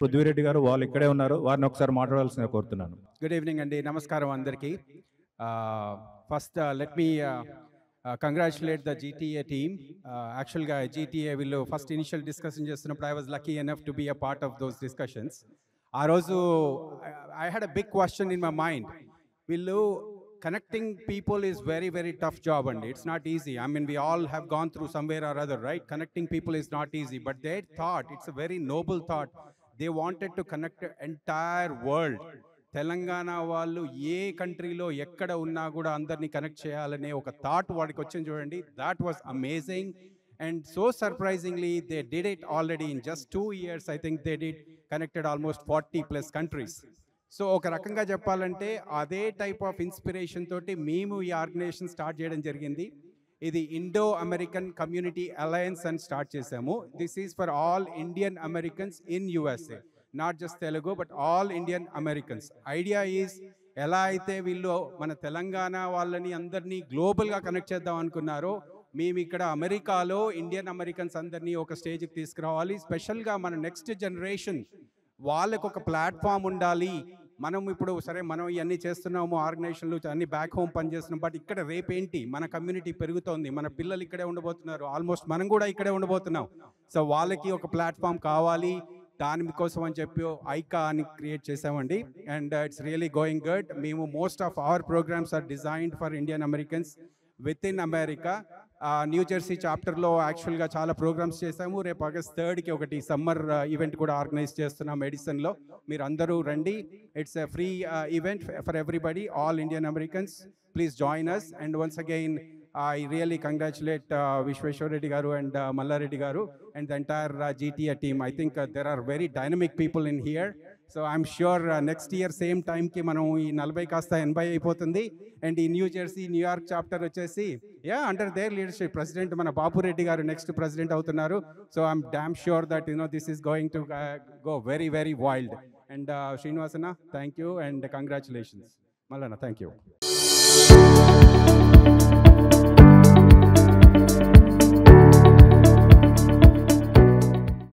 పృథ్వీరెడ్డి గారు వాళ్ళు ఇక్కడే ఉన్నారు, వారిని ఒకసారి మాట్లాడాల్సిందిగా కోరుతున్నాను. గుడ్ ఈవినింగ్ అండి, నమస్కారం అందరికీ. First let me congratulate the GTA team. యాక్చువల్గా జీటీఏ వీళ్ళు ఫస్ట్ ఇనిషియల్ డిస్కషన్ చేస్తున్నప్పుడు I was lucky enough to be a part of those discussions. ఆ రోజు I had a big question in my mind. వీళ్ళు connecting people is very, very tough job, and it's not easy. I mean, we all have gone through somewhere or other, right? Connecting people is not easy, but they thought, it's a very noble thought. They wanted to connect the entire world. Telangana వాళ్ళు ఏ కంట్రీలో ఎక్కడ ఉన్నా కూడా అందరినీ connect చేయాలనే ఒక thought వాడికి వచ్చింది చూడండి. That was amazing and so surprisingly they did it already in just 2 years. I think they did connected almost 40+ countries. So ఒక రకంగా చెప్పాలంటే అదే టైప్ ఆఫ్ ఇన్స్పిరేషన్ తోటి మేము ఈ ఆర్గనైజేషన్ స్టార్ట్ చేయడం జరిగింది. ఇది ఇండో అమెరికన్ కమ్యూనిటీ అలయన్స్ అని స్టార్ట్ చేశాము. This is for all Indian Americans in USA, not just Telugu but all Indian Americans. Idea is ఎలా అయితే వీళ్ళు మన తెలంగాణ వాళ్ళని అందరినీ గ్లోబల్గా కనెక్ట్ చేద్దాం అనుకున్నారో, మేము ఇక్కడ అమెరికాలో ఇండియన్ అమెరికన్స్ అందరినీ ఒక స్టేజ్కి తీసుకురావాలి. స్పెషల్గా మన నెక్స్ట్ జనరేషన్ వాళ్ళకు ఒక ప్లాట్ఫామ్ ఉండాలి. మనం ఇప్పుడు సరే మనం ఇవన్నీ చేస్తున్నాము, ఆర్గనైజేషన్లు అన్ని బ్యాక్ హోమ్ పనిచేస్తున్నాం, బట్ ఇక్కడ రేపేంటి మన కమ్యూనిటీ పెరుగుతోంది, మన పిల్లలు ఇక్కడే ఉండబోతున్నారు, ఆల్మోస్ట్ మనం కూడా ఇక్కడే ఉండబోతున్నాం. సో వాళ్ళకి ఒక ప్లాట్ఫామ్ కావాలి, దానికోసం అని చెప్పి ఐకా అని క్రియేట్ చేసామండి. And it's really going good. మేము most of our programs are designed for Indian Americans with in America. New Jersey చాప్టర్లో యాక్చువల్గా చాలా ప్రోగ్రామ్స్ చేసాము. రేపు August 3rd ఒకటి సమ్మర్ ఈవెంట్ కూడా ఆర్గనైజ్ చేస్తున్నాం ఎడిసన్లో. మీరు అందరూ రండి. It's a free event for everybody, all Indian Americans. Please join us. And once again I really congratulate Vishweshwar Reddy garu and Malla Reddy garu and the entire GTA team. I think there are very dynamic people in here. So I'm sure next year same time ki manam ee 40 kasta 80 అయిపోతుంది. And in New Jersey, New York chapter వచ్చేసి under their leadership president mana Bapu Reddy garu next president అవుతున్నారు. So I'm damn sure that this is going to go very, very wild. And Srinivasana, thank you and congratulations. Mallana, thank you.